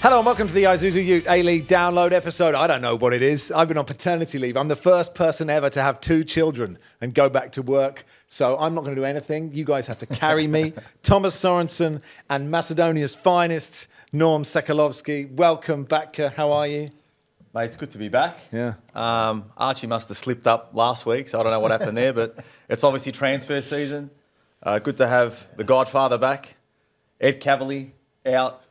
Hello and welcome to the Isuzu UTE A-League download episode. I don't know what it is. I've been on paternity leave. I'm the first person ever to have 2 children and go back to work. So I'm not going to do anything. You guys have to carry me. Thomas Sorensen and Macedonia's finest, Naum Sekulovski. Welcome back. How are you? Mate, it's good to be back. Yeah. Archie must have slipped up last week, so I don't know what happened there, but it's obviously transfer season. Good to have the Godfather back. Ed Cavalier out.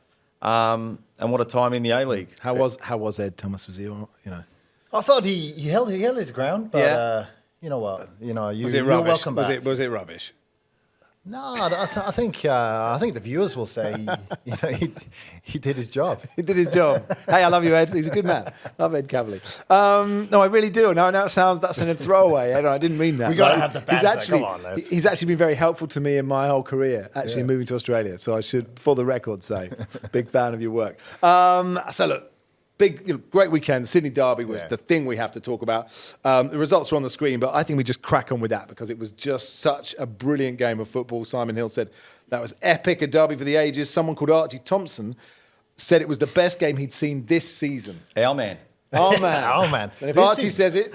And what a time in the A-League. How was Ed, Thomas? Was he all right? I thought he held his ground, but Yeah. you know what? Was it you're rubbish? welcome back. Was it rubbish? No, I think the viewers will say he did his job. He did his job. Hey, I love you, Ed. He's a good man. Love Ed Cavalier. No, I really do. No, it sounds that's a throwaway, Ed. I didn't mean that. We got to have the banter. Come on, Les. He's actually been very helpful to me in my whole career, actually moving to Australia. So I should, for the record, say, big fan of your work. So look, great weekend. The Sydney Derby was the thing we have to talk about. The results are on the screen, but I think we just crack on with that because it was just such a brilliant game of football. Simon Hill said that was epic, a derby for the ages. Someone called Archie Thompson said it was the best game he'd seen this season. Our man. Oh, man. Oh, man. And if Archie says it...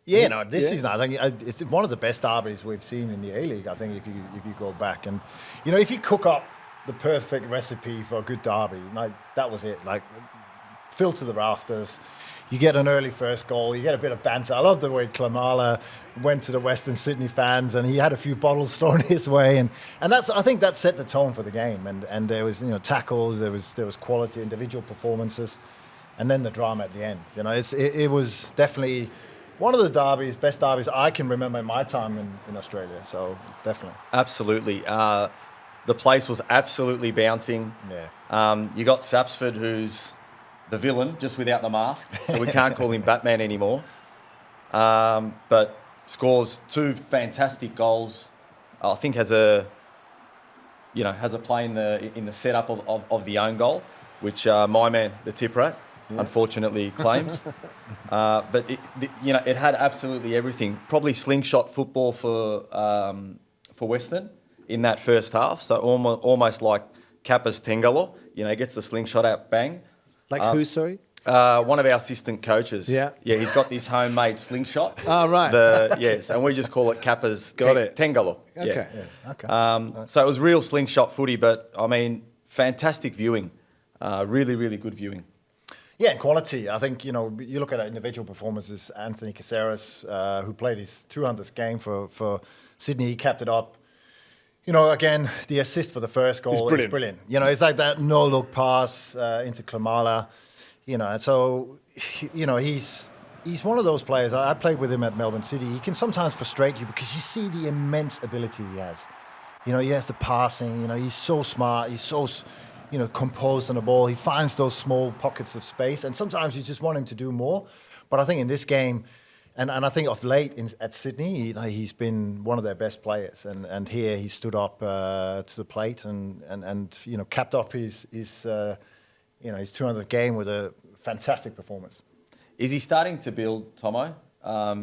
This season, I think it's one of the best derbies we've seen in the A-League, I think, if you go back. And, if you cook up the perfect recipe for a good derby, that was it. Filled to the rafters. You get an early first goal. You get a bit of banter. I love the way Klamala went to the Western Sydney fans, and he had a few bottles thrown his way, and I think that set the tone for the game. And there was tackles, there was quality, individual performances, and then the drama at the end. It was definitely one of the best derbies I can remember in my time in Australia. So definitely, Absolutely. The place was absolutely bouncing. Yeah. You got Sapsford, who's the villain, just without the mask, so we can't call him Batman anymore. But scores 2 fantastic goals. I think has a play in the setup of the own goal, which my man, the tip rat, unfortunately claims. But it had absolutely everything. Probably slingshot football for Western in that first half. So almost like Kappa's Tengalo. Gets the slingshot out, bang. Like who, sorry? One of our assistant coaches. Yeah. Yeah, he's got this homemade slingshot. Oh, right. Yes, and we just call it Kappa's Tengalo. Okay. Yeah. Okay. So it was real slingshot footy, but, fantastic viewing. Really, really good viewing. Yeah, and quality. I think, you look at individual performances. Anthony Caceres, who played his 200th game for Sydney, he capped it up. Again, the assist for the first goal is brilliant. It's like that no-look pass into Klamala. And so, he's one of those players. I played with him at Melbourne City. He can sometimes frustrate you because you see the immense ability he has. He has the passing. He's so smart. He's so, composed on the ball. He finds those small pockets of space. And sometimes you just want him to do more. But I think in this game... And I think of late at Sydney, he's been one of their best players, and here he stood up to the plate and capped up his 200th game with a fantastic performance. Is he starting to build Tomo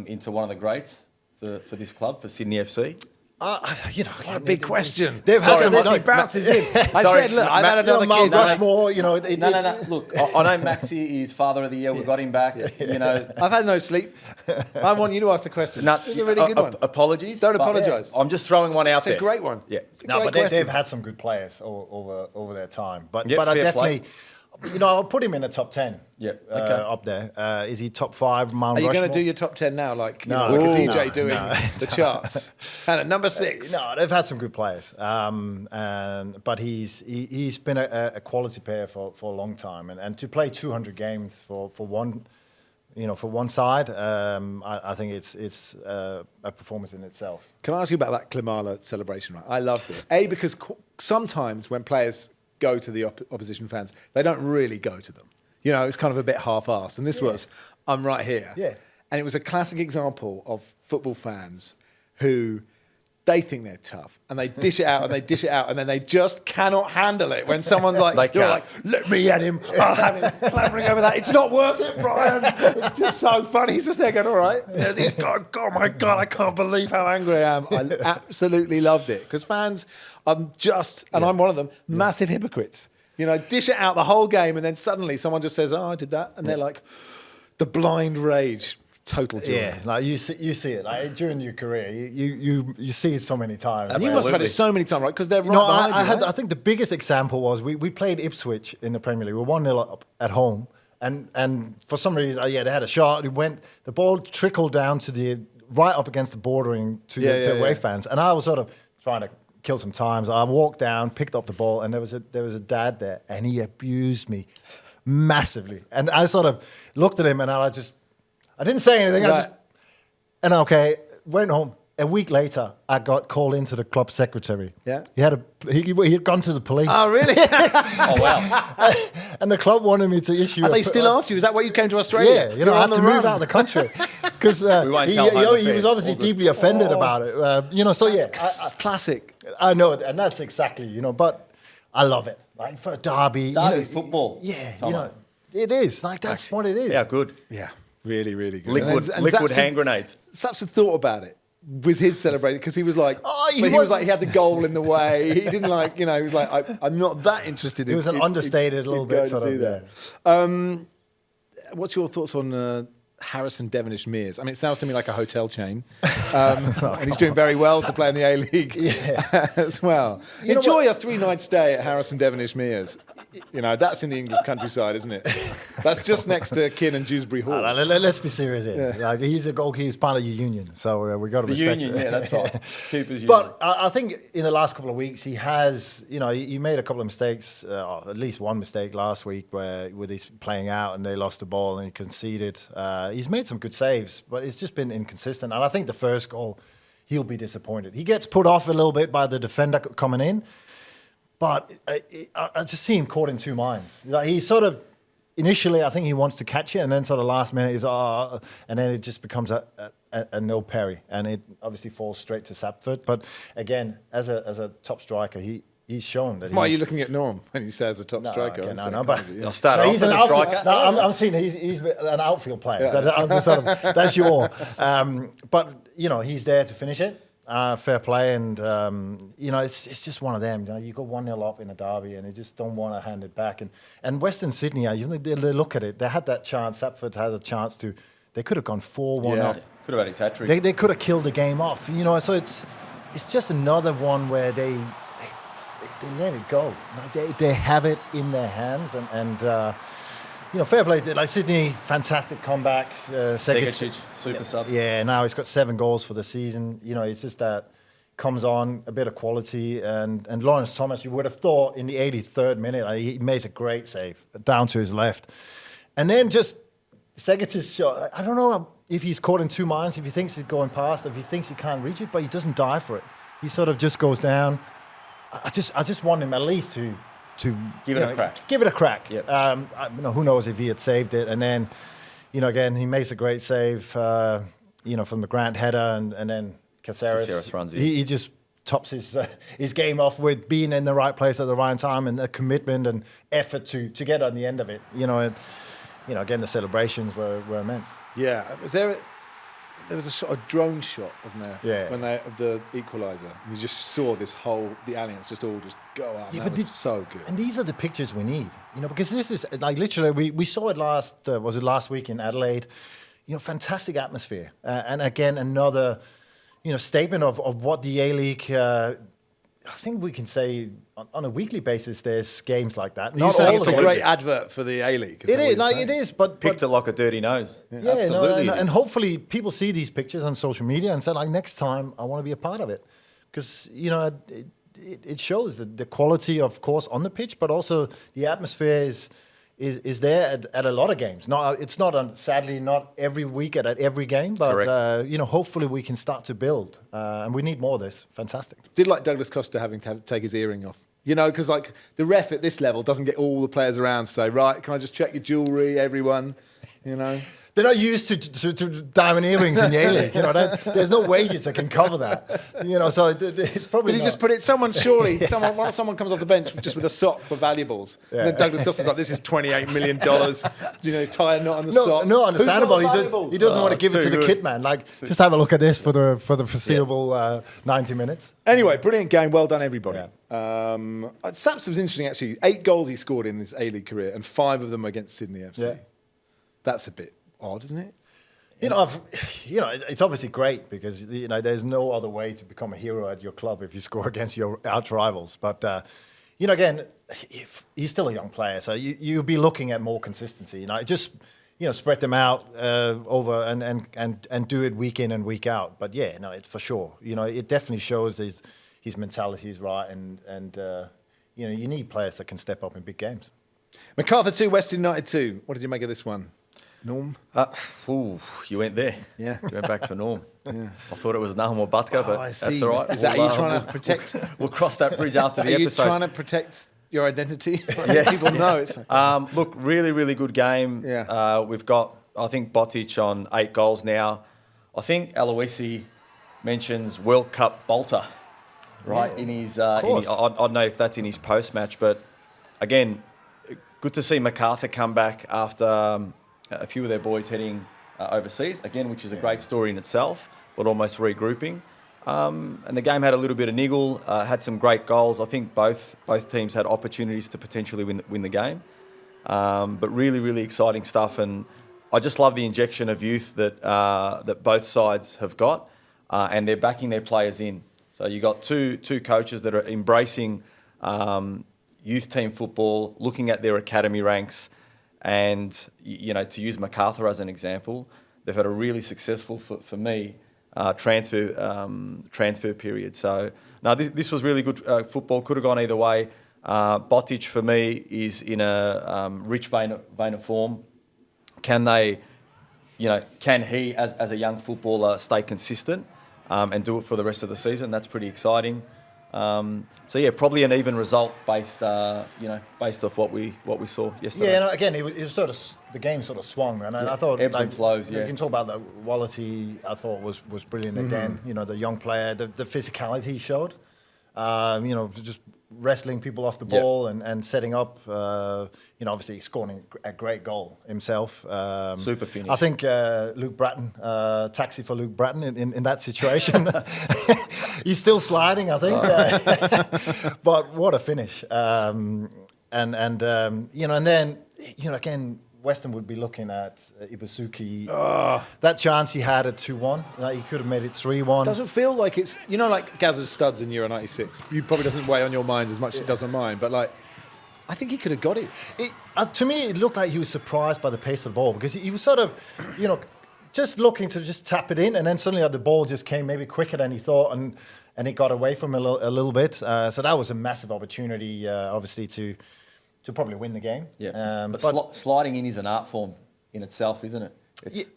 into one of the greats for this club, for Sydney FC? What a big question. They've had some... He bounces in. I said, look, I've had another Mount kid. Rushmore, No. Look, I know Maxi is father of the year. We got him back. I've had no sleep. I want you to ask the question. No, it's a really good one. Apologies. Don't apologise. I'm just throwing one out there. It's a great one. Yeah. But they've had some good players over their time. But I fair definitely... play. I'll put him in the top 10. Yeah, up there. Is he top 5? Mount Are you Rushmore? going to do your top 10 now, like a No, DJ doing the charts? And at number 6. No, they've had some good players. But he's been a quality player for a long time, and to play 200 games for one, for one side, I think it's a performance in itself. Can I ask you about that Klamala celebration? Right, I loved it. Because sometimes when players go to the opposition fans, they don't really go to them. It's kind of a bit half-assed. And this was, I'm right here. Yeah. And it was a classic example of football fans who, they think they're tough. And they dish it out and they dish it out. And then they just cannot handle it when someone's like, you're like, let me at him. I'll have him clambering over that. It's not worth it, Brian. It's just so funny. He's just there going, all right. He's gone, oh my God, I can't believe how angry I am. I absolutely loved it. Because fans are just, and I'm one of them, massive hypocrites. You know, dish it out the whole game, and then suddenly someone just says, "Oh, I did that," and they're like, the blind rage, total joy. Yeah, like you see it like, during your career. You see it so many times. And you must have had it so many times, right? Because they're right No, behind you. Right? I think the biggest example was we played Ipswich in the Premier League. We were 1-0 up at home, and for some reason, they had a shot. The ball trickled down to right up against the bordering to the away fans, and I was sort of trying to kill some time. So I walked down, picked up the ball, and there was a dad there, and he abused me massively. And I sort of looked at him, and I didn't say anything. Right. Went home. A week later, I got called into the club secretary. Yeah, he had gone to the police. Oh, really? Oh, wow. And the club wanted me to issue. Are they still after you? Is that why you came to Australia? Yeah, I had to move out of the country because he was obviously deeply offended about it. So that's classic. I know it, and that's exactly But I love it. Like for a derby, football. Yeah, it is like that's what it is. Yeah, good. Yeah, really, really good. Liquid hand grenades. Sapson thought about it. Was his celebration because he was like, he had the goal in the way. He didn't he was like, I'm not that interested. It was an understated little bit sort of. Yeah. What's your thoughts on Harrison Devonish Mears? I mean, it sounds to me like a hotel chain, and he's doing very well to play in the A-League as well. Enjoy a 3-night stay at Harrison Devonish Mears. That's in the English countryside, isn't it? That's just next to Kin and Dewsbury Hall. Let's be serious here. Yeah. Like, he's a goalkeeper, he's part of your union, so we got to respect union. it. Yeah, that's right. Keepers union. But I think in the last couple of weeks he has, he made a couple of mistakes, at least one mistake last week with his playing out and they lost the ball and he conceded. He's made some good saves, but it's just been inconsistent. And I think the first goal, he'll be disappointed. He gets put off a little bit by the defender coming in, but I just see him caught in two minds. He sort of, initially, I think he wants to catch it, and then sort of last minute is, and then it just becomes a no parry, and it obviously falls straight to Sapford. But again, as a top striker, he's shown that. Why are you looking at Naum when he says a top striker? Okay, I'll start off as a striker. No, I'm seeing he's an outfield player. Yeah. That's your. But he's there to finish it. Fair play, and it's just one of them. You go 1-0 up in a derby, and they just don't want to hand it back. And Western Sydney, they look at it. They had that chance. Sapford had a chance to. They could have gone 4-1 up. Could have had his hat trick. They could have killed the game off. So it's just another one where they let it go. They have it in their hands, and fair play. Like Sydney, fantastic comeback. Sekic, super sub. Yeah, now he's got 7 goals for the season. It's just that comes on a bit of quality, and Lawrence Thomas. You would have thought in the 83rd minute he makes a great save down to his left, and then just Sekic's shot. I don't know if he's caught in two minds. If he thinks he's going past, if he thinks he can't reach it, but he doesn't die for it. He sort of just goes down. I just want him at least to give it a crack. Give it a crack. Yep. Who knows if he had saved it, and then again he makes a great save. From the Grant header, and then Caceres runs in. He just tops his game off with being in the right place at the right time and a commitment and effort to get on the end of it. Again the celebrations were immense. Yeah, there was a drone shot, wasn't there? Yeah. When the equaliser, you just saw the Alliance just all just go out. Yeah, that was so good. And these are the pictures we need, because this is like literally we saw it last week in Adelaide. Fantastic atmosphere, and again another, statement of what the A-League. I think we can say on a weekly basis there's games like that. Not all it's a great advert for the A-League. It is, but picked it like a dirty nose. Yeah, absolutely. And hopefully people see these pictures on social media and say, next time I want to be a part of it, because it shows the quality, of course, on the pitch, but also the atmosphere is there at a lot of games. It's not sadly not every week at every game, but hopefully we can start to build, and we need more of this. Fantastic. Did like Douglas Costa having to take his earring off, because the ref at this level doesn't get all the players around to say, right, can I just check your jewellery, everyone, They're not used to diamond earrings in the A-League. You know, there's no wages that can cover that. You know, so it's probably. Did he just put it? Someone someone comes off the bench just with a sock for valuables. Yeah. And then Douglas Costa's like, "This is $28 million." You know, tie a knot on the sock. No, understandable. He doesn't want to give it to the kit man. Like, just have a look at this for the foreseeable 90 minutes. Anyway, brilliant game. Well done, everybody. Saps was interesting actually. 8 goals he scored in his A-League career, and 5 of them against Sydney FC. Yeah. That's a bit odd, isn't it? You know, it's obviously great because there's no other way to become a hero at your club if you score against your arch rivals. But again, he's still a young player, so you'll be looking at more consistency. Just spread them out over and do it week in and week out. But yeah, no, it for sure. It definitely shows his mentality is right, and you need players that can step up in big games. MacArthur 2, Western United 2. What did you make of this one? Naum? You went there. Yeah. You went back to Naum. Yeah. I thought it was Naum or Butker, but that's all right. Is that you trying to protect? We'll cross that bridge after the episode. Are you trying to protect your identity? Yeah. People know it's... Look, really, really good game. Yeah. We've got, I think, Botic on 8 goals now. I think Aloisi mentions World Cup Bolter, right? Yeah, in his, I don't know if that's in his post-match, but again, good to see MacArthur come back after... a few of their boys heading overseas, again, which is a great story in itself, but almost regrouping. And the game had a little bit of niggle, had some great goals. I think both teams had opportunities to potentially win the game. But really, really exciting stuff. And I just love the injection of youth that both sides have got, and they're backing their players in. So you got two coaches that are embracing youth team football, looking at their academy ranks. And, to use MacArthur as an example, they've had a really successful, for me, transfer period. So, no, this was really good football. Could have gone either way. Botic, for me, is in a rich vein of form. Can he, as a young footballer, stay consistent and do it for the rest of the season? That's pretty exciting. So yeah, probably an even result based off what we saw yesterday. Yeah, again, it was sort of the game sort of swung, and I thought ebbs and flows. Yeah, you can talk about the quality. I thought was brilliant again. The young player, the physicality he showed. Just wrestling people off the ball and setting up. Obviously scoring a great goal himself. Super finish. I think Luke Bratton, taxi for Luke Bratton in that situation. He's still sliding, I think. But what a finish. And then again, Western would be looking at Ibusuki. That chance he had at 2-1, he could have made it 3-1. Doesn't feel like it's, like Gazza's studs in Euro 96. You probably doesn't weigh on your minds as much as it does on mine, but I think he could have got it. To me, it looked like he was surprised by the pace of the ball because he was sort of, just looking to just tap it in, and then suddenly the ball just came maybe quicker than he thought, and it got away from him a little bit. So that was a massive opportunity, obviously, to probably win the game. Yeah, but sliding in is an art form in itself, isn't it?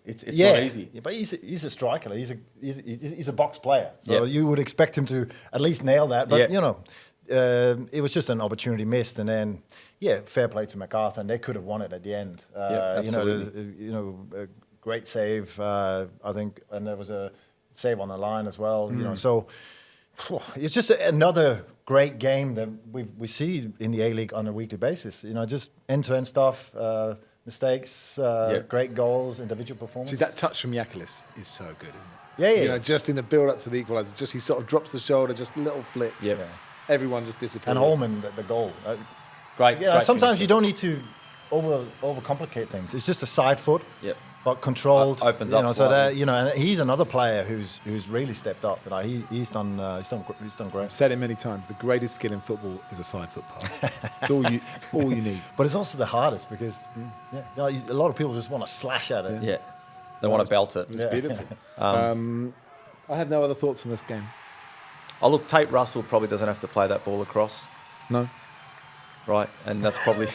It's not easy. Yeah, but he's a striker. He's a box player, so you would expect him to at least nail that. But it was just an opportunity missed, and then fair play to MacArthur, and they could have won it at the end. Absolutely. A great save, I think, and there was a save on the line as well. So it's just another great game that we see in the A-League on a weekly basis. Just end-to-end stuff, mistakes, great goals, individual performance. See, that touch from Yakelis is so good, isn't it? Yeah. Just in the build-up to the equaliser, he sort of drops the shoulder, just a little flick. Yeah. Everyone just disappears. And Holman, the goal. Great. Sometimes you don't need to overcomplicate things. It's just a side foot. Yep. But controlled, opens up. So that and he's another player who's really stepped up. He's done great. I've said it many times. The greatest skill in football is a side foot pass. It's all you need. But it's also the hardest because a lot of people just want to slash at it. Yeah, they want to belt it. It's beautiful. I have no other thoughts on this game. Oh look, Tate Russell probably doesn't have to play that ball across. No. Right, and that's probably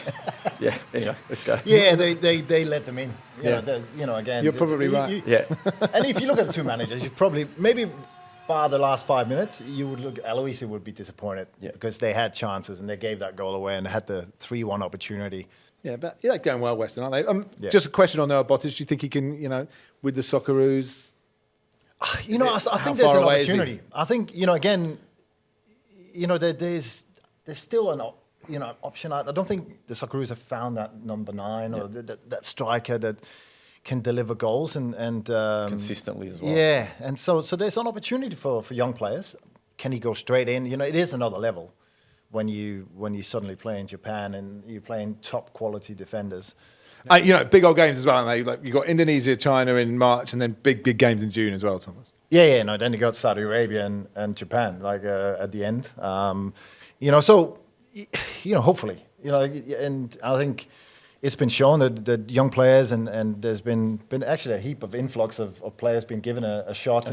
let's go. Yeah, they let them in. Again, you're probably right. Yeah, and if you look at the two managers, you probably maybe bar the last 5 minutes, you would look. Aloisi would be disappointed because they had chances and they gave that goal away and had the 3-1 opportunity. Yeah, but they're going well, Western, aren't they? Just a question on Noah Bottage. Do you think he can, with the Socceroos? I think there's an opportunity. I think, again, there's still an option. I don't think the Socceroos have found that number 9 or that striker that can deliver goals and consistently as well. Yeah, and so there's an opportunity for young players. Can he go straight in? It is another level when you suddenly play in Japan and you're playing top quality defenders. Big old games as well, aren't they? Like, you got Indonesia, China in March, and then big games in June as well, Thomas. Yeah. Then you got Saudi Arabia and Japan, at the end. Hopefully, and I think it's been shown that young players and there's been actually a heap of influx of players being given a shot.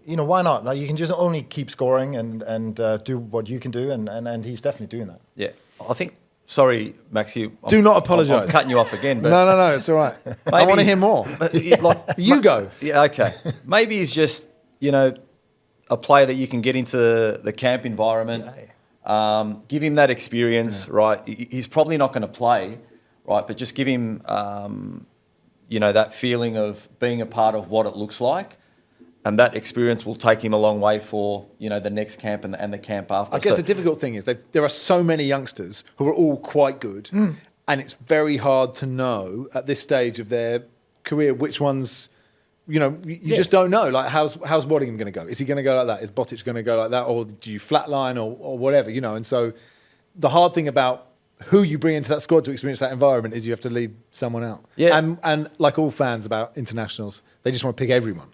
Why not? Like, you can just only keep scoring and do what you can do, and he's definitely doing that. Yeah, I think. Sorry, Max, do not apologise. I'm cutting you off again. But no, it's all right. I want to hear more. You go. Yeah, okay. Maybe he's just, a player that you can get into the camp environment, give him that experience, right? He's probably not going to play, right? But just give him, that feeling of being a part of what it looks like. And that experience will take him a long way for, the next camp and the camp after. I guess the difficult thing is there are so many youngsters who are all quite good. And it's very hard to know at this stage of their career which ones, you just don't know. Like, how's Waddingham going to go? Is he going to go like that? Is Botic going to go like that? Or do you flatline or whatever, And so the hard thing about who you bring into that squad to experience that environment is you have to leave someone out. Yeah. And like all fans about internationals, they just want to pick everyone.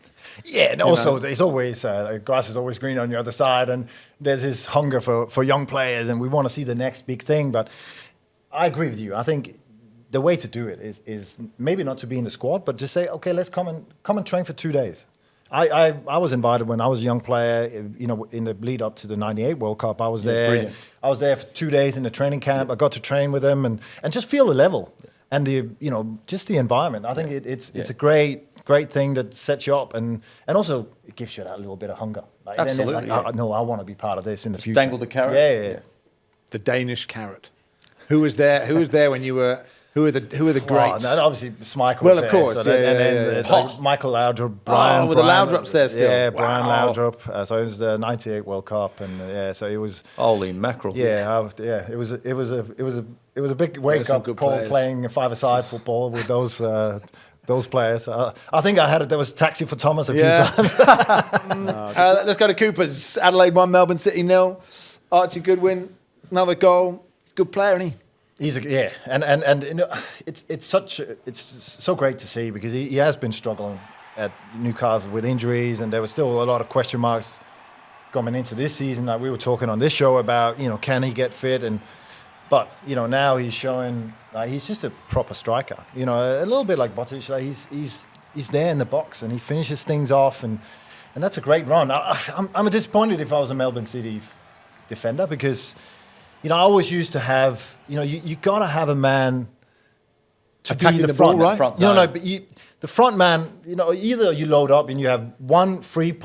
Yeah, and also there's always grass is always green on the other side, and there's this hunger for young players, and we want to see the next big thing. But I agree with you. I think the way to do it is maybe not to be in the squad, but just say, okay, let's come and train for 2 days. I was invited when I was a young player, in the lead up to the '98 World Cup. I was there. Brilliant. I was there for 2 days in the training camp. I got to train with them and just feel the level and just the environment. I think it's a great thing that sets you up and also it gives you that little bit of hunger. Like, absolutely. I want to be part of this in the future. Dangle the carrot. Yeah. The Danish carrot. Who was there when you were? Who are the greats? No, obviously, Schmeichel. Well, of course. Like Michael Laudrup, Brian. With the Laudrups there still. Yeah, Brian Laudrup. So it was the '98 World Cup, and so it was. Holy mackerel! Yeah, it was a big wake up call playing 5-a-side football with those players. I think there was taxi for Thomas a few times. Let's go to Coopers. Adelaide 1, Melbourne City 0. Archie Goodwin, another goal. Good player, isn't he? And it's so great to see because he has been struggling at Newcastle with injuries, and there was still a lot of question marks coming into this season. Like we were talking on this show about, can he get fit? But now he's showing he's just a proper striker. A little bit like Botic. Like he's there in the box and he finishes things off, and that's a great run. I'm disappointed if I was a Melbourne City defender because. I always used to have, you got to have a man to attacking be the front, ball, right? Front But the front man, either you load up and you have one free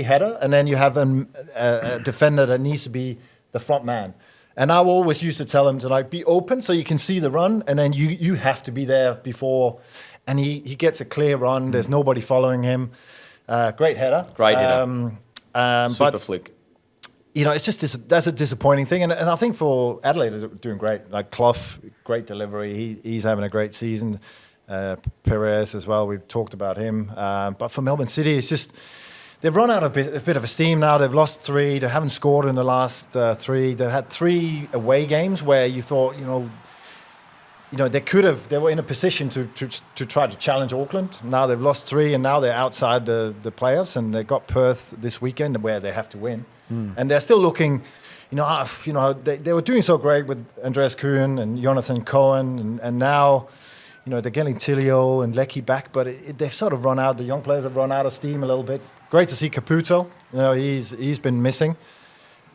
header, and then you have a defender that needs to be the front man. And I always used to tell him to be open so you can see the run, and then you have to be there before. And he gets a clear run. There's nobody following him. Great header. Super flick. It's just that's a disappointing thing, and I think for Adelaide they're doing great. Like Clough, great delivery. He's having a great season. Perez as well. We've talked about him. But for Melbourne City, it's just they've run out of a bit of steam now. They've lost 3. They haven't scored in the last 3. They had 3 away games where you thought they were in a position to try to challenge Auckland. Now they've lost 3, and now they're outside the playoffs, and they got Perth this weekend where they have to win. And they're still looking, they were doing so great with Andreas Kuhn and Jonathan Cohen, and now, they're getting Tilio and Leckie back, but they've sort of run out. The young players have run out of steam a little bit. Great to see Caputo. He's been missing,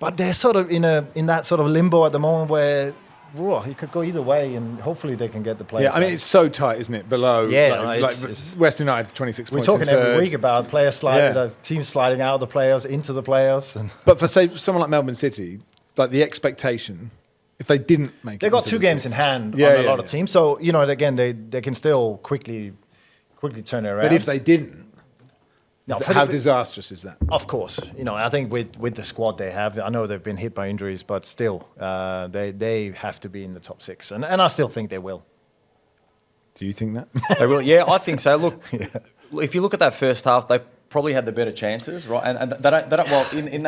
but they're sort of in that sort of limbo at the moment where whoa, it could go either way, and hopefully they can get the players. Yeah, I mean, back. it's so tight, isn't it? Below, it's West United, 26 We're points. talking in every third. week about players sliding, teams sliding out of the playoffs into the playoffs, and But for say someone like Melbourne City, like the expectation, if they didn't make it, they've got into 2 the games sixth- in hand Yeah, on a yeah, lot of yeah. teams. So again, they can still quickly turn it around. But if they didn't, No, how disastrous is that? Of course, I think with the squad they have, I know they've been hit by injuries, but still, they have to be in the top 6, and I still think they will. Do you think that? They will. Yeah, I think so. Look, if you look at that first half, they probably had the better chances, right? And they don't. Well, in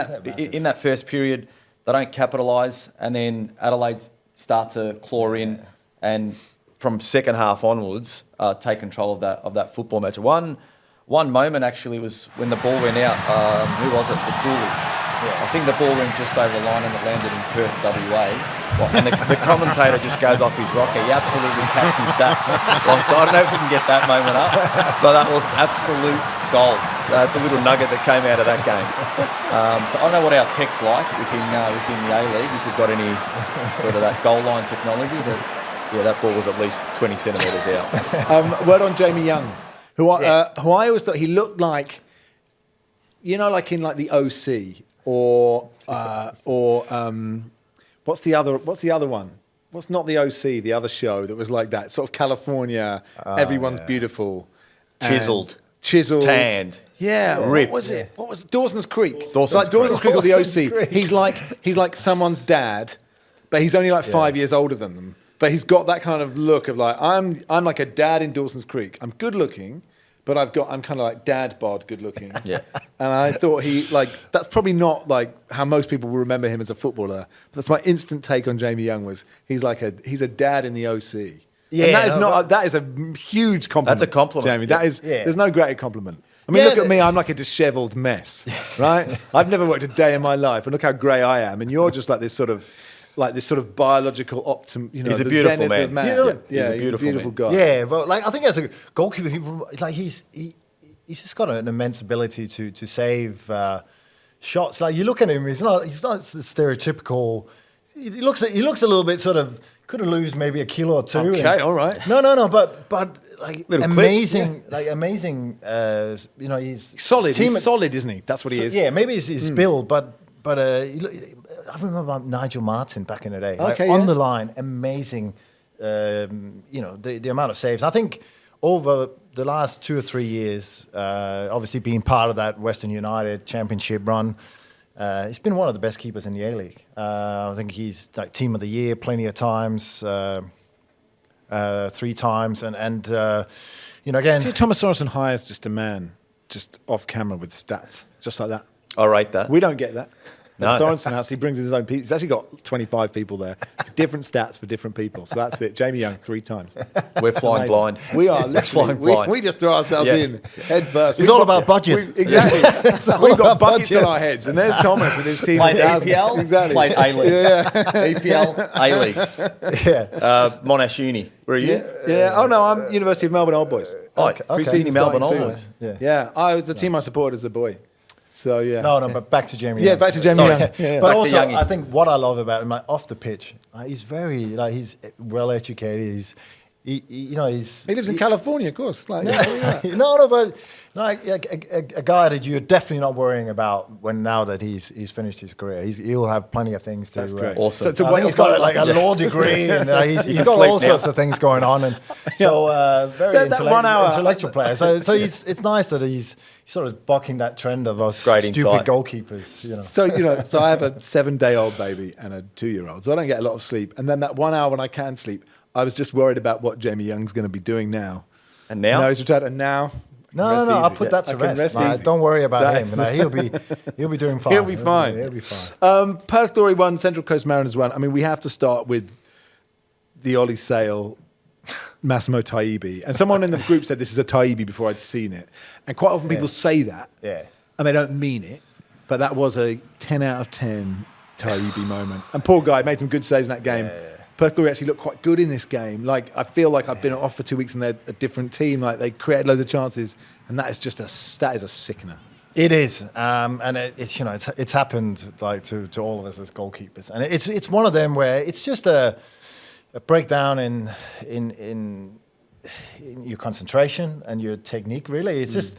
that first period, they don't capitalise, and then Adelaide start to claw in, and from second half onwards, take control of that football match. One moment actually was when the ball went out. Who was it? The Cooley. Yeah. I think the ball went just over the line and it landed in Perth, WA. And the commentator just goes off his rocker. He absolutely cats his stats. So I don't know if we can get that moment up, but that was absolute gold. It's a little nugget that came out of that game. So I don't know what our tech's like within the A-League, if we've got any sort of that goal line technology, but yeah, that ball was at least 20 centimetres out. Word on Jamie Young, who I always thought he looked like, like in like the OC or what's the other one? What's not the OC? The other show that was like that, sort of California. Everyone's beautiful, Chiseled, tanned. Yeah, ripped. What was it? What was it? Dawson's Creek? Dawson's Creek or the Dawson's OC. Creek. He's like someone's dad, but he's only like 5 years older than them. But he's got that kind of look of like I'm like a dad in Dawson's Creek. I'm good looking, but I'm kind of like dad bod good looking. Yeah. And I thought that's probably not like how most people will remember him as a footballer. But that's my instant take on Jamie Young was he's a dad in the OC. Yeah, and that is a huge compliment. That's a compliment, Jamie. That is Yeah. there's no greater compliment. I mean, look at me. I'm like a dishevelled mess, right? I've never worked a day in my life, and look how grey I am. And you're just like this sort of biological optim. He's a the beautiful zenith man. of He's a beautiful guy. Yeah, but I think as a goalkeeper, he's just got an immense ability to save shots. Like you look at him, he's not the stereotypical. He looks a little bit sort of could have lose maybe a kilo or two. Okay, all right. No, but like Little amazing, he's Solid. He's solid, isn't he? That's what he is. Yeah, maybe it's his build, but I remember about Nigel Martin back in the day. On the line, amazing. The amount of saves. I think over the last 2 or 3 years, obviously being part of that Western United Championship run, he's been one of the best keepers in the A-League. I think he's like team of the year plenty of times, 3 times, and again. See, Thomas Sorensen hires just a man, just off camera with stats, just like that. I rate that. We don't get that. No. At Sorensen House, he brings in his own people. He's actually got 25 people there, different stats for different people. So that's it. Jamie Young 3 times. We're flying blind. We are literally flying blind. We just throw ourselves in head first. It's all about budget. Exactly. We've got buckets on our heads, and there's Thomas with his team. Played of thousands. EPL, Exactly. played A-League. Yeah. EPL, A-League. Yeah. Monash Uni. Where are you? Yeah. Oh no, I'm University of Melbourne Old Boys. Pre-season Melbourne Starting Old soon. Boys. Yeah. I was the team I supported as a boy. So yeah. No, but back to Jamie. Yeah, Young. back to Jamie Young. Yeah. But Back to also, Youngie. I think what I love about him, like off the pitch, he's very he's well educated. He's He lives in California, of course. Like, but like a guy that you're definitely not worrying about now that he's finished his career. He'll have plenty of things to. That's great. Awesome. So I think he's got like a law degree, and he's got all sorts of things going on, and so very That 1 hour- intellectual player. So it's nice that he's sort of bucking that trend of us Great stupid insight. goalkeepers. So I have a 7-day-old baby and a 2-year-old, so I don't get a lot of sleep. And then that 1 hour when I can sleep, I was just worried about what Jamie Young's going to be doing now. And now? No, he's retired, and now. No, I'll I'll put that to rest. Don't worry about him. He'll be doing fine. He'll be fine. He'll be fine. Perth Glory 1, Central Coast Mariners 1. I mean, we have to start with the Ollie Sale, Massimo Taibbi. And someone in the group said this is a Taibbi before I'd seen it. And quite often people say that, and they don't mean it. But that was a 10 out of 10 Taibbi moment. And poor guy made some good saves in that game. Perth Glory actually looked quite good in this game. Like, I feel like I've been off for 2 weeks and they're a different team. Like, they created loads of chances, and that is just that is a sickener. It is, and it's happened like to all of us as goalkeepers, and it's one of them where it's just a breakdown in your concentration and your technique. Really, it's just.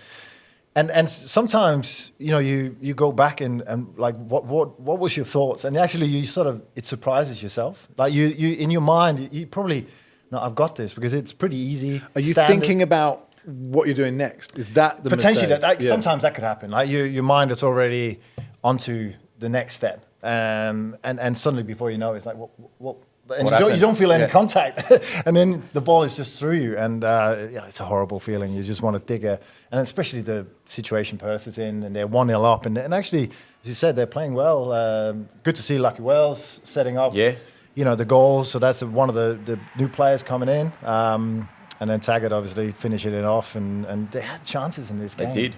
And sometimes, you know, you go back and like, what was your thoughts? And actually, it surprises yourself. Like you in your mind, you probably, no, I've got this because it's pretty easy. Are you thinking about what you're doing next? Is that the potentially mistake? Sometimes that could happen. Like your mind is already onto the next step, and suddenly before you know, it's like what. And you don't feel any contact, and then the ball is just through you, and it's a horrible feeling. You just want to dig and especially the situation Perth is in, and they're 1-0 up, and actually, as you said, they're playing well. Good to see Lucky Wells setting up, you know, the goal. So that's one of the new players coming in, and then Taggart obviously finishing it off, and they had chances in this game. They did.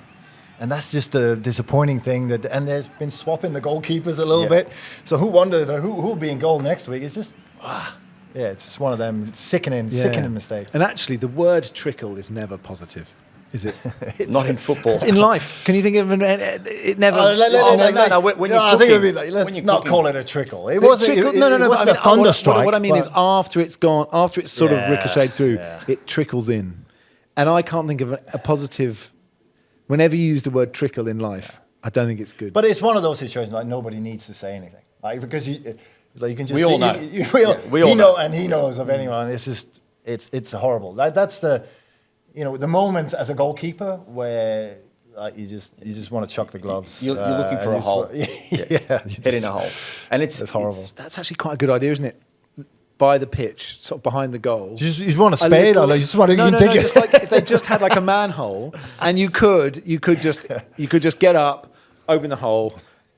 And that's just a disappointing thing. And they've been swapping the goalkeepers a little bit. So who wondered who will be in goal next week? It's just. It's just one of them sickening mistakes. And actually, the word trickle is never positive, is it? Not in football. In life, can you think of it? Never. I think it would be like, let's not call it a trickle. It wasn't. No. Wasn't a thunder strike. What I mean is, after it's gone, after it's sort of ricocheted through, it trickles in, and I can't think of a positive. Whenever you use the word trickle in life, I don't think it's good. But it's one of those situations like nobody needs to say anything, like because you. Like you can just we all know. We all know, and he knows of anyone. It's just it's horrible. That's the the moment as a goalkeeper where you just want to chuck the gloves. You're looking for a hole. Head in a hole, and it's horrible. That's actually quite a good idea, isn't it? By the pitch, sort of behind the goal. You just want to spade, or you just want to dig it. Just like if they just had like a manhole, and you could just get up, open the hole.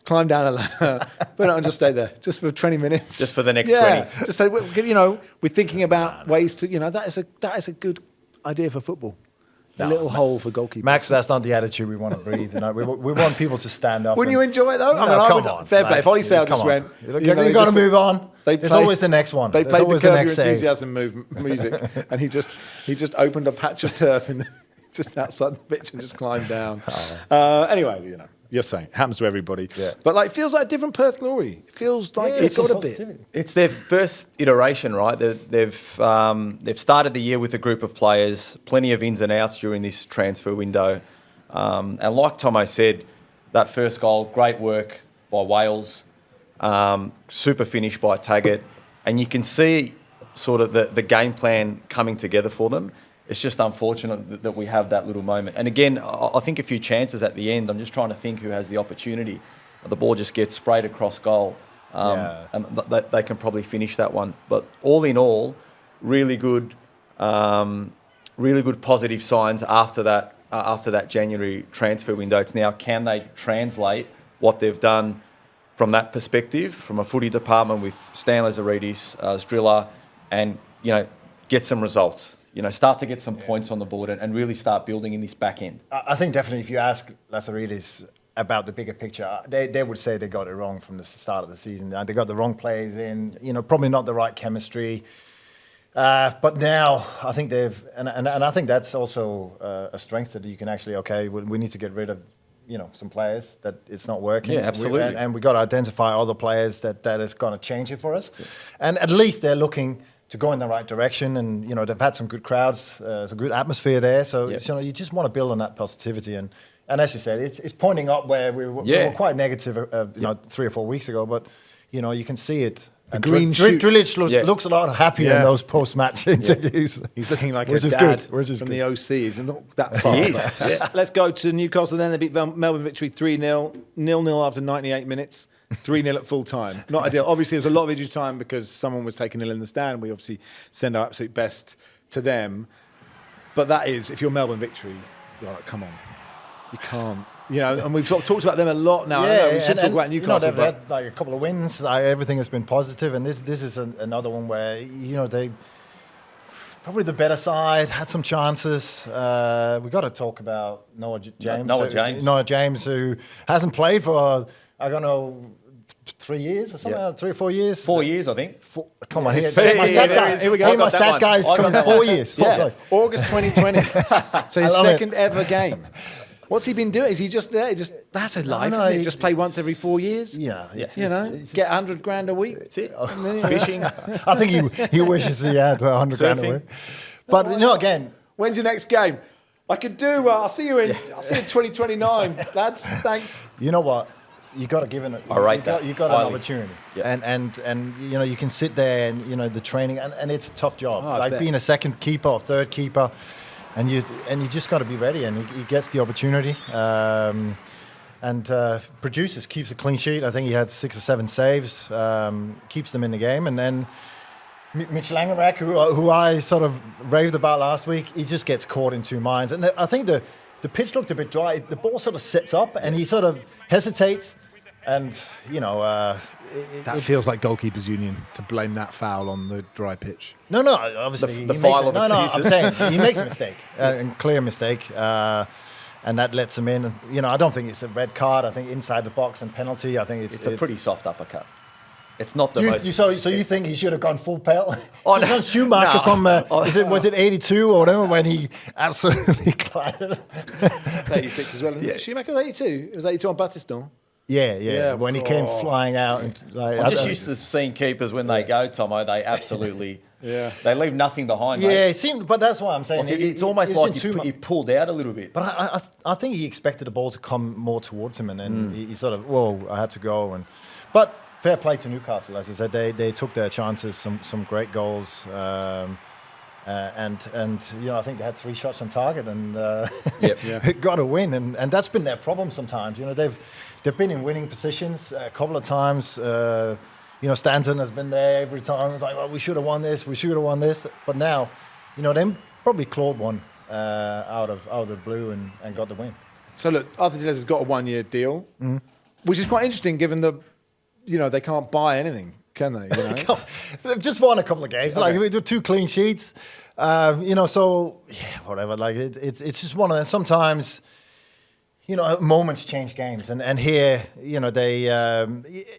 Climb down a ladder, but and just stay there, just for 20 minutes. Just for the next 20. Just say, we're thinking about ways to, that is a good idea for football. A little hole for goalkeepers. Max, that's not the attitude we want to breathe. We want people to stand up. Wouldn't you enjoy it though? Come on. Fair play. If Ollie Sale just went, you got to move on. There's always the next one. They played the Curb Your Enthusiasm music, and he just opened a patch of turf just outside the pitch and just climbed down. Anyway, You're saying it happens to everybody, but it feels like a different Perth Glory. It feels like it's got a bit. It's their first iteration, right? They've started the year with a group of players, plenty of ins and outs during this transfer window, and like Tomo said, that first goal, great work by Wales, super finish by Taggart, and you can see sort of the game plan coming together for them. It's just unfortunate that we have that little moment. And again, I think a few chances at the end. I'm just trying to think who has the opportunity. The ball just gets sprayed across goal. And they can probably finish that one. But all in all, really good positive signs after that January transfer window. It's now, can they translate what they've done from that perspective, from a footy department with Stan Lazaridis as driller, and get some results. Start to get some points on the board and really start building in this back end. I think definitely if you ask Lazaridis about the bigger picture, they would say they got it wrong from the start of the season. They got the wrong players in, probably not the right chemistry. But now I think and I think that's also a strength that you can actually, we need to get rid of, some players that it's not working. Yeah, absolutely. And we got to identify other players that is going to change it for us. Yeah. And at least they're looking to go in the right direction, and they've had some good crowds, there's a good atmosphere there. So you just want to build on that positivity, and as you said, it's pointing up where we were quite negative, 3 or 4 weeks ago. But you can see it. The green shoots. Drilic looks a lot happier in those post-match interviews. He's looking like which a is dad good. Which is from good. the OC. He's not that far. He is. Let's go to Newcastle. Then they beat Melbourne Victory 3-0, 0-0 after 98 minutes. 3-0 at full time. Not ideal. Obviously, there was a lot of injury time because someone was taking ill in the stand. We obviously send our absolute best to them. But that is, if you're Melbourne Victory, you're like, come on. You can't. And we've sort of talked about them a lot now. I know we should talk about Newcastle. They've had a couple of wins. Everything has been positive. And this is another one where, they probably the better side, had some chances. We got to talk about Noah James, who hasn't played for, I don't know, 3 years or something, 3 or 4 years. 4 years, I think. Come on, here we go. My stat guy's coming 4 years. August 2020. So his second ever game. What's he been doing? Is he just there? That's a life, isn't it? Just play once every 4 years. Yeah. Get 100 grand a week. That's it. Fishing. I think he wishes he had 100 grand a week. But again, when's your next game? I could do. I'll see you in 2029, lads. Thanks. You know what? You got to give it. I rate that. You got an opportunity, and you can sit there and the training and it's a tough job. Like being a second keeper or third keeper, and you just got to be ready. And he gets the opportunity, and produces, keeps a clean sheet. I think he had 6 or 7 saves, keeps them in the game, and then. Mitch Langerak, who I sort of raved about last week, he just gets caught in 2 minds. And I think the pitch looked a bit dry. The ball sort of sets up and he sort of hesitates. And, that feels like Goalkeepers Union to blame that foul on the dry pitch. No, obviously. The file of I'm saying he makes a mistake, a clear mistake. And that lets him in. I don't think it's a red card. I think inside the box and penalty, I think it's a pretty soft uppercut. It's not the most. So you think he should have gone full pelt? Oh, no. Schumacher from was it 82 or whatever when he absolutely collided? It's 86 as well. Isn't it? Schumacher was 82. It was 82 on Battiston. Yeah. When he came flying out, and I'm just used to seeing keepers when they go, Tomo. They absolutely. They leave nothing behind. Yeah, mate. it seemed, but that's why I'm saying it's almost like he pulled out a little bit. But I think he expected the ball to come more towards him, and then he sort of I had to go but. Fair play to Newcastle, as I said. They took their chances, some great goals, and I think they had 3 shots on target and got a win. And that's been their problem sometimes. They've been in winning positions a couple of times. Stanton has been there every time. It's like, well, we should have won this. We should have won this. But now, they probably clawed one out of the blue and got the win. So look, Arthur Gilles has got a 1-year deal, which is quite interesting given they can't buy anything, can they? They've just won a couple of games. Okay. Like 2 clean sheets. So whatever. Like it's just one of them. Sometimes, moments change games, and here, they,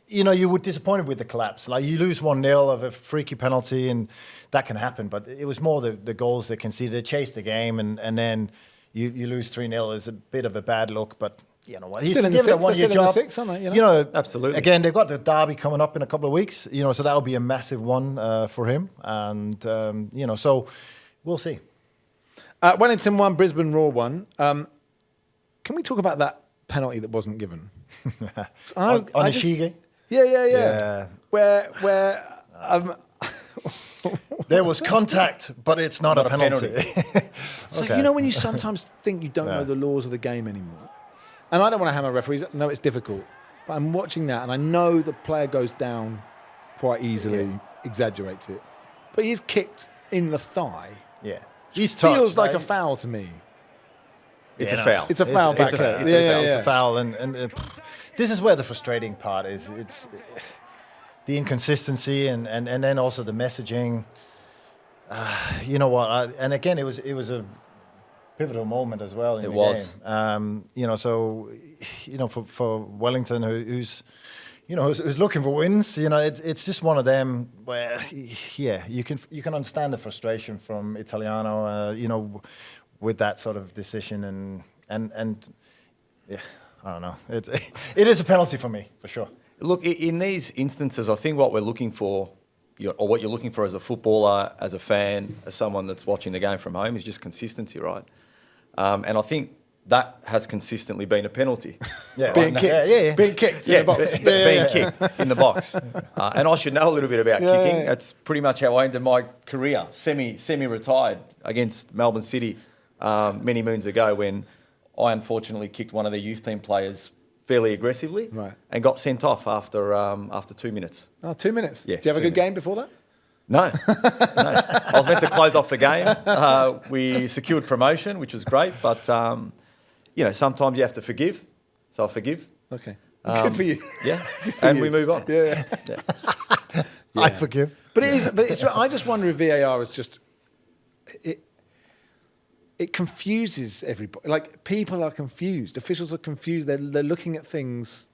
you were disappointed with the collapse. Like you lose 1-0 of a freaky penalty, and that can happen. But it was more the goals they conceded. They chased the game, and then you lose 3-0 is a bit of a bad look, but. You know what? He's still in the 6, they're still in the 6, aren't they? Absolutely. Again, they've got the derby coming up in a couple of weeks. So that'll be a massive one for him, and so we'll see. Wellington won, Brisbane Roar won. Can we talk about that penalty that wasn't given on Aleague? Yeah. Where there was contact, but it's not a penalty. So when you sometimes think you don't know the laws of the game anymore. And I don't want to hammer referees. I know it's difficult. But I'm watching that, and I know the player goes down quite easily, exaggerates it. But he's kicked in the thigh. Yeah. It feels like a foul to me. It's a foul. It's a foul back there. It's a foul. And this is where the frustrating part is. It's the inconsistency and then also the messaging. You know what? And again, it was a pivotal moment as well in the game. So for Wellington, who's looking for wins, it's just one of them where you can understand the frustration from Italiano, with that sort of decision and I don't know. It is a penalty for me for sure. Look, in these instances, I think what we're looking for, or what you're looking for as a footballer, as a fan, as someone that's watching the game from home, is just consistency, right? And I think that has consistently been a penalty. Yeah, being kicked. Being kicked in the box. Being kicked in the box. And I should know a little bit about kicking. That's pretty much how I ended my career, semi-retired against Melbourne City many moons ago, when I unfortunately kicked one of their youth team players fairly aggressively and got sent off after 2 minutes. Oh, 2 minutes? Yeah. Did you have a good game before that? No. I was meant to close off the game. We secured promotion, which was great, but sometimes you have to forgive. So I forgive. Okay. Good for you. Yeah. And we move on. Yeah. I forgive. But it's. I just wonder if VAR is just it confuses everybody. Like, people are confused. Officials are confused. They're looking at things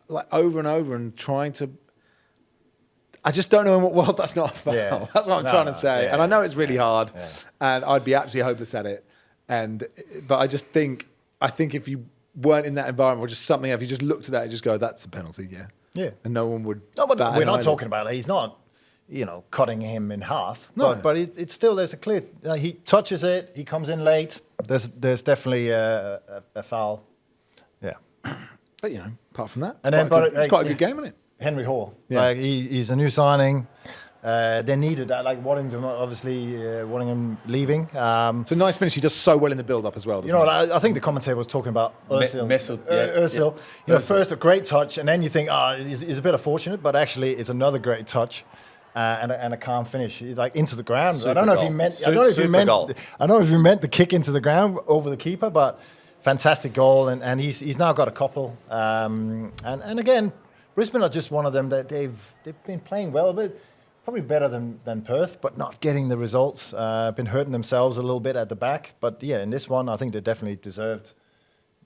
like over and over and trying to. I just don't know in what world that's not a foul. Yeah. That's what I'm trying to say. And I know it's really hard, and I'd be absolutely hopeless at it. But I just think I think if you weren't in that environment or just something, if you just looked at that and just go, that's a penalty, Yeah. and no one would. No, but bat we're an not eyelid. talking about it. He's not, cutting him in half. No. But it's still, there's a clear, he touches it, he comes in late. There's definitely a foul. Yeah. But apart from that, And then, it's quite a good game, isn't it? Henry Hall. Yeah. Like he's a new signing. They needed that. Like Waddingham, obviously, Waddingham leaving. So nice finish. He does so well in the build-up as well. I think the commentator was talking about Özil. Özil. First a great touch, and then you think, he's a bit unfortunate, but actually it's another great touch. And a calm finish, like into the ground. I don't know if he meant. I don't know if he meant the kick into the ground over the keeper, but fantastic goal. And he's now got a couple. And again, Brisbane are just one of them that they've been playing well, but probably better than Perth, but not getting the results. Been hurting themselves a little bit at the back. But yeah, in this one, I think they definitely deserved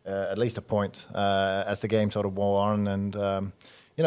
at least a point as the game sort of wore on. And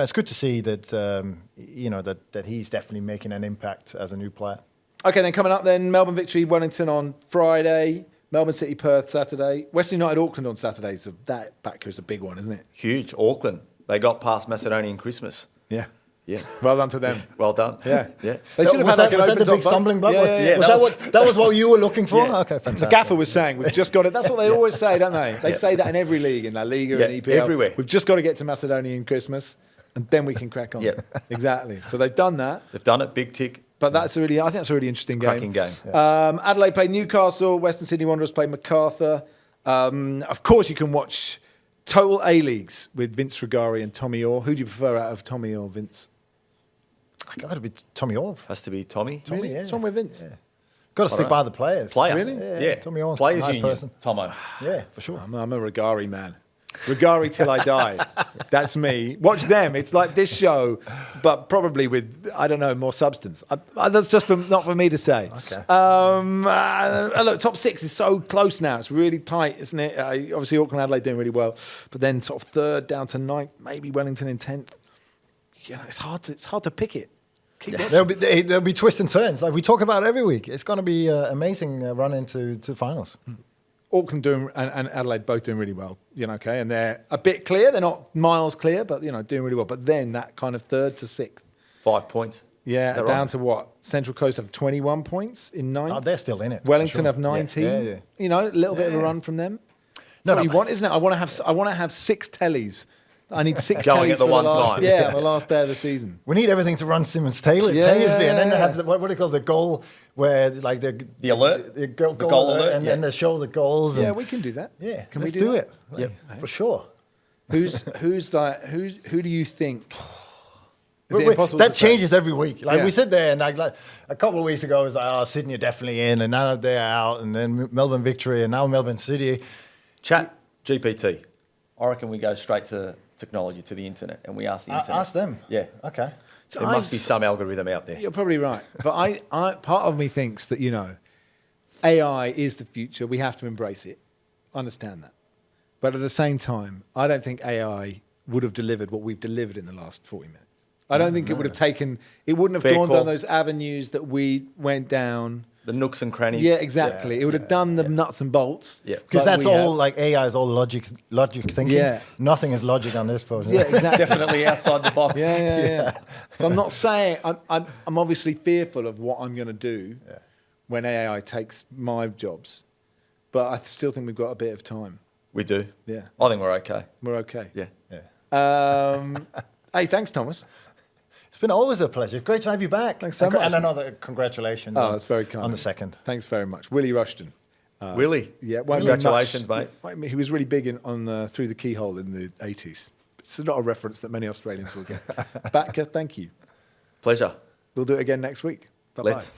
it's good to see that that he's definitely making an impact as a new player. Okay, then coming up then, Melbourne victory, Wellington on Friday, Melbourne City, Perth Saturday, Western United, Auckland on Saturday. So that backer is a big one, isn't it? Huge. Auckland. They got past Macedonian Christmas. Yeah. Yeah. Well done to them. Well done. Yeah. Yeah. They should have had was that the big stumbling block? Yeah. That was what you were looking for? Yeah. Okay, fantastic. The gaffer was saying, we've just got it. That's what they always say, don't they? They say that in every league, in La Liga and EPL. Everywhere. We've just got to get to Macedonian Christmas, and then we can crack on. Yep. Exactly. So they've done that. They've done it. Big tick. But I think that's a really interesting game. Cracking game. Adelaide played Newcastle. Western Sydney Wanderers played Macarthur. Of course, you can watch Total A-Leagues with Vince Regari and Tommy Orr. Who do you prefer out of Tommy or Vince? I got to be Tommy Orr. Has to be Tommy. Really? yeah. What's wrong with Vince? Yeah. Got to stick by the players. Player. Really? Yeah. Tommy Orr's Players a nice union. person. Tomo. Yeah, for sure. I'm a Regari man. Regari till I die. That's me. Watch them. It's like this show, but probably with, I don't know, more substance. That's just not for me to say. Okay. Look, top six is so close now. It's really tight, isn't it? Obviously, Auckland Adelaide doing really well. But then sort of third down to ninth, maybe Wellington in 10th. It's hard to pick it. There'll be twists and turns, like we talk about every week. It's going to be an amazing run into finals. Auckland doing and Adelaide both doing really well, okay, and they're a bit clear. They're not miles clear, but doing really well. But then that kind of third to sixth, 5 points. yeah, They're down on. to what? Central Coast have 21 points in ninth. Oh, they're still in it. Wellington for sure. have 19. Yeah. A little bit of a run from them. No, That's what you but- want, isn't it? I want to have 6 tellies. I need 6 Going tellies at the for one the last, time. yeah, the last day of the season. We need everything to run Simmons Taylorly, Yeah, and then they yeah. have what do they call the goal where like The alert? the goal alert, and yeah. then they show the goals. Yeah, And, we can do that. yeah, Can let's we do that? it? Yep. For sure. Who do you think? Is it impossible That to say? changes every week. Like Yeah. we sit there and like a couple of weeks ago, it was like, Sydney are definitely in, and now they're out, and then Melbourne victory, and now Melbourne City. Chat GPT. I reckon we go straight to technology, to the internet, and we ask the internet. Ask them. Yeah. Okay. So There must be some algorithm out there. You're probably right, but I part of me thinks that AI is the future. We have to embrace it. I understand that, but at the same time, I don't think AI would have delivered what we've delivered in the last 40 minutes. I don't think it would have taken. It wouldn't have Fair gone call. down those avenues that we went down. The nooks and crannies. Yeah, exactly. It would have done the nuts and bolts. Yeah. Because like that's we all have. like AI is all logic thinking. Yeah. Nothing is logic on this project. Yeah, exactly. Definitely outside the box. Yeah. So I'm not saying I'm obviously fearful of what I'm going to do when AI takes my jobs, but I still think we've got a bit of time. We do. Yeah, I think we're okay. we're okay. Yeah. Hey, thanks, Thomas. It's been always a pleasure. It's great to have you back. Thanks so much. And another congratulations. Oh, that's very kind. On the second. Thanks very much, Willie Rushden. Willie. Yeah, won't be Congratulations, much- mate. He was really big on Through the Keyhole in the 80s. It's not a reference that many Australians will get. Backer, thank you. Pleasure. We'll do it again next week. Bye-bye. Let's.